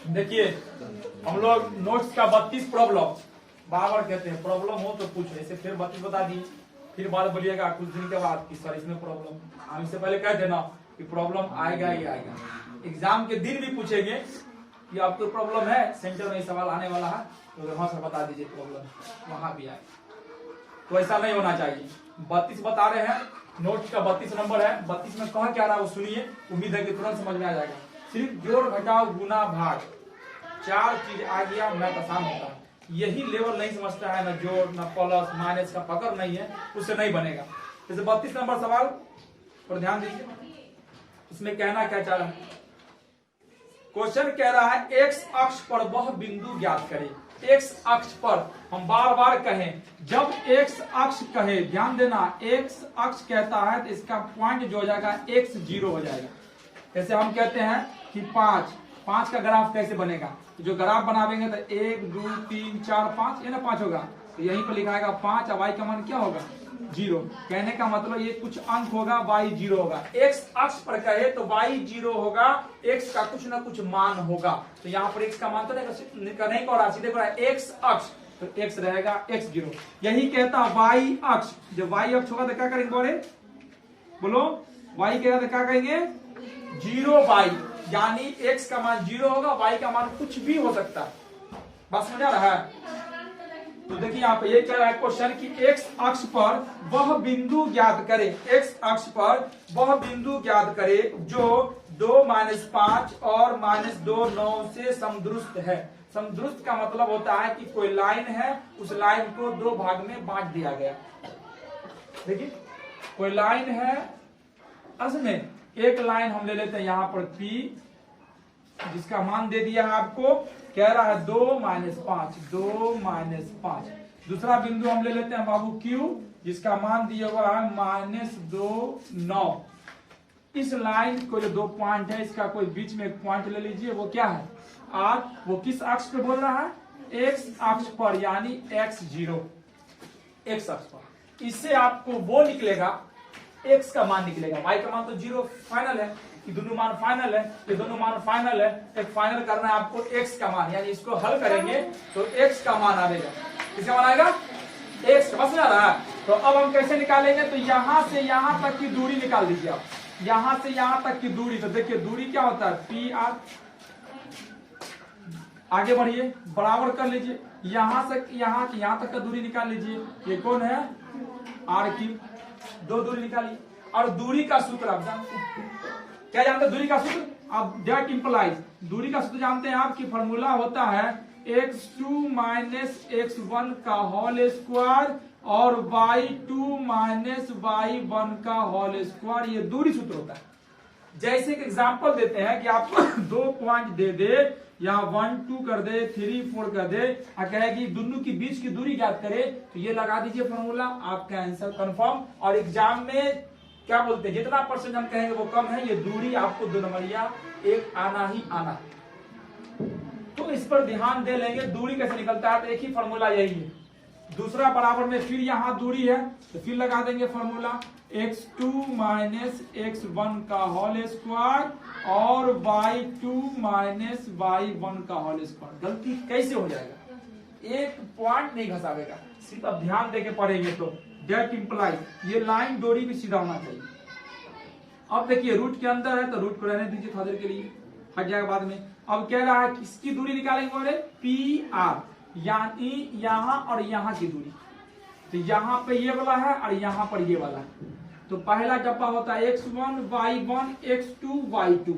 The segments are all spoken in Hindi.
देखिए हम लोग नोट्स का 32 प्रॉब्लम बार बार कहते हैं, प्रॉब्लम हो तो पूछो, ऐसे फिर 32 बता दी, फिर बाद बोलिएगा कुछ दिन के बाद कि सर इसमें प्रॉब्लम, हम इससे पहले कह देना कि प्रॉब्लम आएगा ही आएगा। एग्जाम के दिन भी पूछेंगे कि आपको प्रॉब्लम है, सेंटर में सवाल आने वाला है तो वहां से बता दीजिए प्रॉब्लम, वहां भी आएगा। तो ऐसा नहीं होना चाहिए। 32 बता रहे हैं, नोट का 32 नंबर है। 32 में कहा क्या रहा है वो सुनिए, उम्मीद है कि तुरंत समझ में आ जाएगा। सिर्फ जोड़ घटाव गुना भाग, चार चीज आ गया, मैथ आसान होता है। यही लेवल नहीं समझता है, ना जोड़ ना प्लस माइनस का पकड़ नहीं है, उससे नहीं बनेगा। जैसे 32 नंबर सवाल पर ध्यान दीजिए, इसमें कहना क्या चाह रहा है, क्वेश्चन कह रहा है एक्स अक्ष पर वह बिंदु ज्ञात करें। एक्स अक्ष पर हम बार बार कहें, जब एक्स अक्ष कहे ध्यान देना, एक्स अक्ष कहता है तो इसका पॉइंट जो हो जाएगा एक्स 0 हो जाएगा। जैसे हम कहते हैं कि 5 का ग्राफ कैसे बनेगा, जो ग्राफ बनावेंगे तो 1 2 3 4 5, ये ना 5 होगा, तो यहीं पर लिखाएगा 5, अब y का मान क्या होगा 0। कहने का मतलब ये कुछ अंक होगा, y 0 होगा। x अक्ष पर कहे तो y 0 होगा, x का कुछ ना कुछ मान होगा। तो यहाँ पर x का मान तो नहीं कह रहा, सीधे कह x अक्ष, तो x रहेगा x 0। यही कहता y अक्ष, जब y अक्ष होगा तो क्या करेंगे बोलो, y कहेगा तो क्या करेंगे 0y, यानी x का मान 0 होगा, y का मान कुछ भी हो सकता है। बात समझ आ रहा है? तो देखिए यहाँ पे ये कह रहा है क्वेश्चन कि x अक्ष पर वह बिंदु ज्ञात करे, x अक्ष पर वह बिंदु ज्ञात करे जो 2 - 5 और -2 9 से समदुरुस्त है। समदुरुस्त का मतलब होता है कि कोई लाइन है, उस लाइन को 2 भाग में बांट दिया गया। देखिए कोई लाइन है, असल में एक लाइन हम ले लेते हैं यहाँ पर P, जिसका मान दे दिया है आपको, कह रहा है 2 - 5, 2 - 5। दूसरा बिंदु हम ले लेते हैं बाबू Q, जिसका मान दिया हुआ है -2 9। इस लाइन को जो 2 पॉइंट है, इसका कोई बीच में एक पॉइंट ले लीजिए, वो क्या है R। वो किस अक्ष पे बोल रहा है, x अक्ष पर, यानी x 0, x अक्ष पर। इससे आपको वो निकलेगा, x का मान निकलेगा, y का मान तो 0 फाइनल है, कि दोनों मान फाइनल है, ये दोनों मान फाइनल है, एक फाइनल करना है आपको x का मान, यानी इसको हल करेंगे तो x का मान आएगा। किसका मान आएगा x, समझ आ रहा है? तो अब हम कैसे निकालेंगे, तो यहां से यहां तक की दूरी निकाल दीजिए आप, यहां से यहां तक की दूरी। तो देखिए दूरी क्या होता है PR, आगे बढ़िए बराबर कर लीजिए, यहां से यहां तक का दूरी निकाल लीजिए, ये कौन है RQ, 2 दूरी निकालिए। और दूरी का सूत्र आप जानते हैं, क्या जानते हैं दूरी का सूत्र आप, दैट इंप्लाइज, दूरी का सूत्र जानते हैं आप, की फॉर्मूला होता है x2 - x1 का होल स्क्वायर और y2 - y1 का होल स्क्वायर, ये दूरी सूत्र होता है। जैसे कि एग्जांपल देते हैं कि आपको 2 पॉइंट दे दे, या 1 2 कर दे, 3 4 कर दे, और कहेगी दोनों के बीच की दूरी ज्ञात करे, तो ये लगा दीजिए फॉर्मूला, आपका आंसर कंफर्म। और एग्जाम में क्या बोलते हैं, जितना परसेंट हम कहेंगे वो कम है, ये दूरी आपको 2 नंबरिया 1 आना ही आना। तो इस पर ध्यान दे लेंगे, दूरी कैसे निकलता है, तो एक ही फॉर्मूला यही है। दूसरा बराबर में फिर यहाँ दूरी है, तो फिर लगा देंगे फॉर्मूला x2 - x1 का होल स्क्वायर और y2 - y1 का होल स्क्वायर। गलती कैसे हो जाएगा, एक पॉइंट नहीं घसावेगा, सिर्फ अब ध्यान देके पढ़ेंगे तो दैट इंप्लाइज, ये लाइन दूरी भी सीधा होना चाहिए। अब देखिए रूट के अंदर है तो रूट को रहने दीजिए थोड़ी देर के लिए, हट जाएगा बाद में। अब कह रहा है किसकी दूरी निकालेंगे, PR, यानी यहाँ और यहाँ की दूरी। तो यहाँ पे ये वाला है और यहाँ पर ये वाला है, तो पहला डब्बा होता है x1 y1 x2 y2।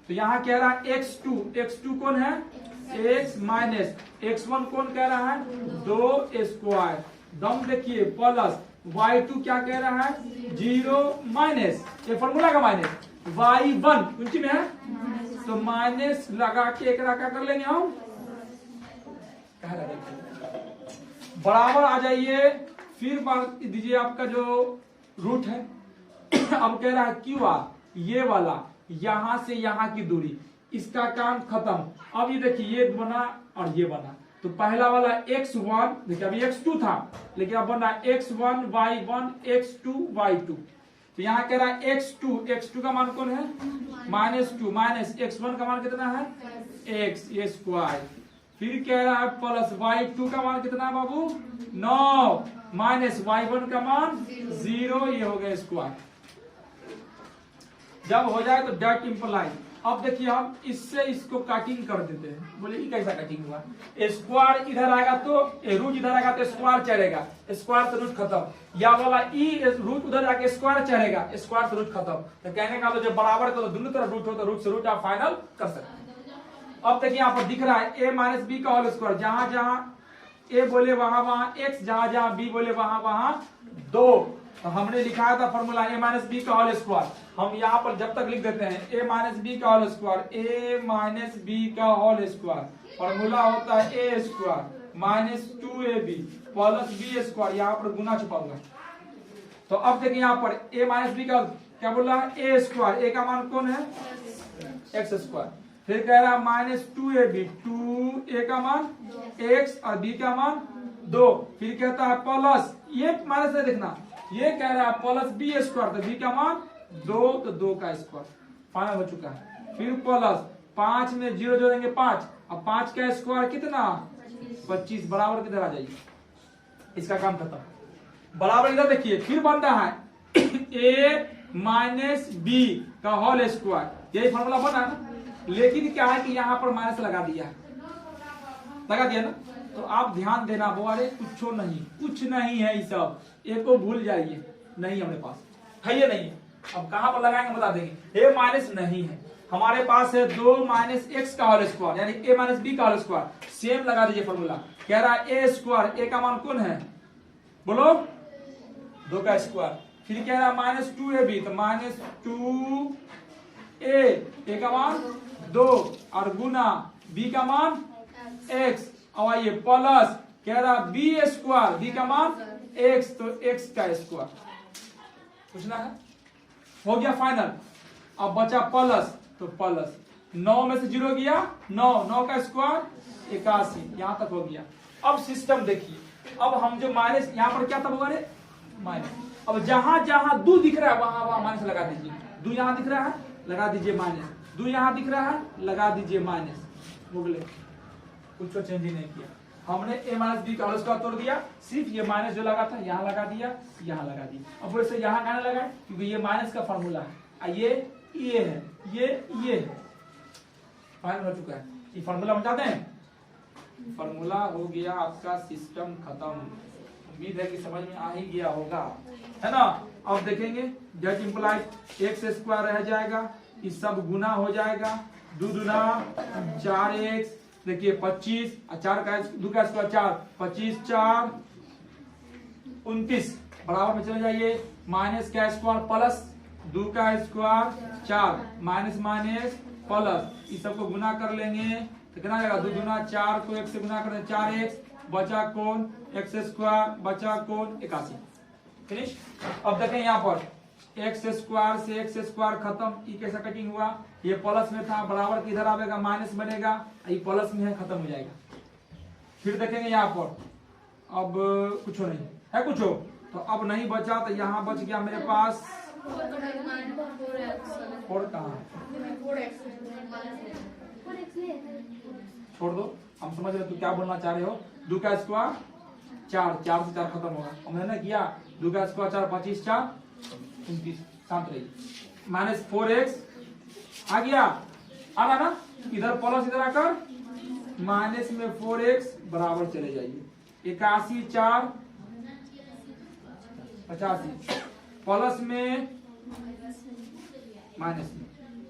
तो यहाँ कह रहा है x2 कौन है x माइनस x1 कौन कह रहा है 2 स्क्वायर, दम देखिए प्लस y2 क्या कह रहा है 0 माइनस, ये फॉर्मूला का माइनस, y1 कुंची में है तो माइनस लगा के एक क्या कर लेंगे हम, बराबर आ जाइए। फिर बात दीजिए आपका जो रूट है अब कह रहा है QR, ये वाला यहां से यहां की दूरी, इसका काम खत्म। अब ये देखिए ये बना और ये बना, तो पहला वाला x1, देखिए अभी x2 था लेकिन अब बना x1 y1 x2 y2। तो यहाँ कह रहा है x2 का मान कौन है -2 माइनस x1 का मान कितना है x ये स्क्वायर, फिर कह रहा है प्लस y2 का मान कितना है बाबू 9 माइनस y1 का मान 0 ये हो गया स्क्वायर। जब हो जाए तो डॉट इंप्लाई। अब देखिए हम इससे इसको कटिंग कर देते हैं, बोले ये कैसा कटिंग हुआ, स्क्वायर इधर आएगा तो रूट इधर आएगा तो स्क्वायर चढ़ेगा, स्क्वायर से रूट खत्म, या वाला ई रूट उधर जाके स्क्वायर चढ़ेगा, स्क्वायर से रूट खत्म। तो कहने का जब बराबर को तो दोनों तरफ रूट हो तो रूट से रूट आप फाइनल कर सकते हैं। अब देखिए यहाँ पर दिख रहा है a माइनस बी का होल स्क्वायर, जहां जहां a बोले वहां x, जहां जहां b बोले वहां 2। तो हमने लिखा था फॉर्मूला a माइनस बी का होल स्क्वायर, हम यहाँ पर जब तक लिख देते हैं a माइनस बी का whole square, a minus B का होल स्क्वायर फॉर्मूला होता है a square minus 2ab plus B square, यहाँ पर गुना छुपा हुआ है। तो अब देखिए यहाँ पर a माइनस बी का क्या बोल रहा है a स्क्वायर, a का मान कौन है x स्क्वायर, फिर कह रहा है माइनस 2ab 2a का मान x और b का मान 2, फिर कहता है प्लस ये माइनस नहीं देखना, ये कह रहा है प्लस बी स्क्वायर, तो बी का मान 2 तो 2 का स्क्वायर फाइनल हो चुका है। फिर प्लस 5 में 0 जोड़ेंगे 5, अब 5 का स्क्वायर कितना 25 बराबर किधर आ जाइए, इसका काम खत्म। बराबर इधर देखिए फिर बन रहा है a माइनस बी का होल स्क्वायर, यही फॉर्मूला बना ना, लेकिन क्या है कि यहाँ पर माइनस लगा दिया ना। तो आप ध्यान देना बोले कुछ नहीं है, ये सब एक को भूल जाइए, नहीं हमारे पास है ये नहीं। अब कहां पर लगाएंगे बता देंगे, a माइनस नहीं है हमारे पास है 2 माइनस एक्स का होल स्क्वायर यानी a माइनस बी का होल स्क्वायर, सेम लगा दीजिए फॉर्मूला। कह रहा है a स्क्वायर, a का मान कौन है बोलो 2 का स्क्वायर, फिर कह रहा है माइनस 2ab तो माइनस 2a का मान 2 और गुना b का मान x, और आइए प्लस कह रहा बी स्क्वायर, बी का मान x तो x का स्क्वायर, पूछना है हो गया फाइनल। अब बचा प्लस, तो प्लस 9 में से 0 गया 9 का स्क्वायर 81, यहां तक हो गया। अब सिस्टम देखिए, अब हम जो माइनस यहाँ पर क्या था बोले माइनस, अब जहां जहां 2 दिख रहा है वहां माइनस लगा दीजिए, 2 यहां दिख रहा है लगा दीजिए माइनस, 2 यहां दिख रहा है लगा दीजिए माइनस, बोले कुछ तो चेंज ही नहीं किया हमने a माइनस बी का होल स्क्वायर तोड़ दिया, सिर्फ ये माइनस जो लगा था यहाँ लगा दिया, यहाँ लगा दिया। अब वैसे यहाँ कहने लगा क्योंकि ये माइनस का फॉर्मूला है, ये है ये है, फाइनल हो चुका है। ये फॉर्मूला बताते हैं, फॉर्मूला हो गया आपका, सिस्टम खत्म। उम्मीद है कि समझ में आ ही गया होगा, है ना। अब देखेंगे दैट इंप्लाइज एक्स स्क्वायर रह जाएगा, इस सब गुना हो जाएगा, 2 दूना 4x, देखिए 25 और 4 का 2 का स्क्वायर 4, 25 4 29 बराबर में चले जाइए, माइनस का स्क्वायर प्लस 2 का स्क्वायर 4 माइनस माइनस प्लस, इस सबको गुना कर लेंगे तो कितना आएगा 2 दूना 4 को 1 से गुना कर दें 4x, बचा कौन x स्क्वायर, बचा कौन 81, फिनिश। अब देखें यहाँ पर एक्स स्क्वायर से एक्स स्क्वायर खत्म, ये कैसा कटिंग हुआ, ये प्लस में था बराबर किधर आएगा माइनस बनेगा, ये प्लस में है खत्म हो जाएगा। फिर देखेंगे यहाँ पर अब कुछ नहीं है, कुछ हो तो अब नहीं बचा, तो यहाँ बच गया मेरे पास 4 कहाँ छोड़ दो, हम समझ रहे तू क्या बोलना चाह रहे हो। 2 का स्क्वायर 4 से 4 खत्म होगा, हमने ना किया 2 का स्क्वायर 4 25 4 29, शांत रहिए, माइनस 4x आ गया, आ रहा ना, इधर प्लस इधर आकर माइनस में 4x बराबर चले जाइए, 81 4 85 प्लस में माइनस में,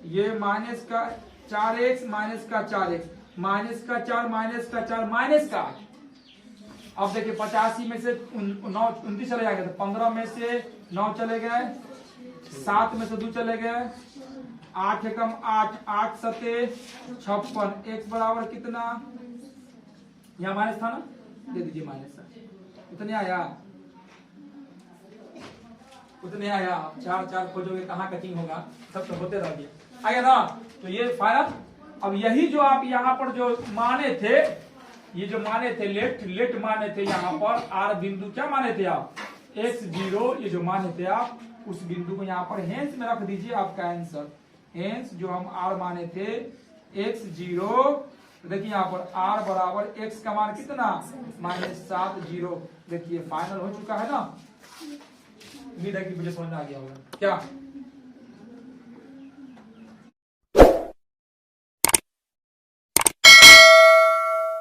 ये माइनस का 4x माइनस का 4x माइनस का 4 माइनस का 4 माइनस का 8। अब देखिए 85 में से 29 चले जाएंगे तो 15 में से 9 चले गए, 7 में से 2 चले गए, 8 एकम 8 8 सते 56, x बराबर कितना, यहाँ माइनस था ना, दे दीजिए माइनस, उतने आया 4 4 खोजोगे कहाँ कटिंग होगा, सब तो होते रह गया, आया ना। तो ये फाइनल। अब यही जो आप यहाँ पर जो माने थे, ये जो माने थे लेट माने थे यहाँ पर, आर बिंदु क्या माने थे आप x0, ये जो माने थे आप उस बिंदु को यहाँ पर हेंस में रख दीजिए आपका आंसर। हेंस जो हम r माने थे x0, देखिए यहाँ पर r बराबर x का मान कितना -7 देखिए फाइनल हो चुका है ना। उम्मीद है कि मुझे समझ में आ गया होगा क्या।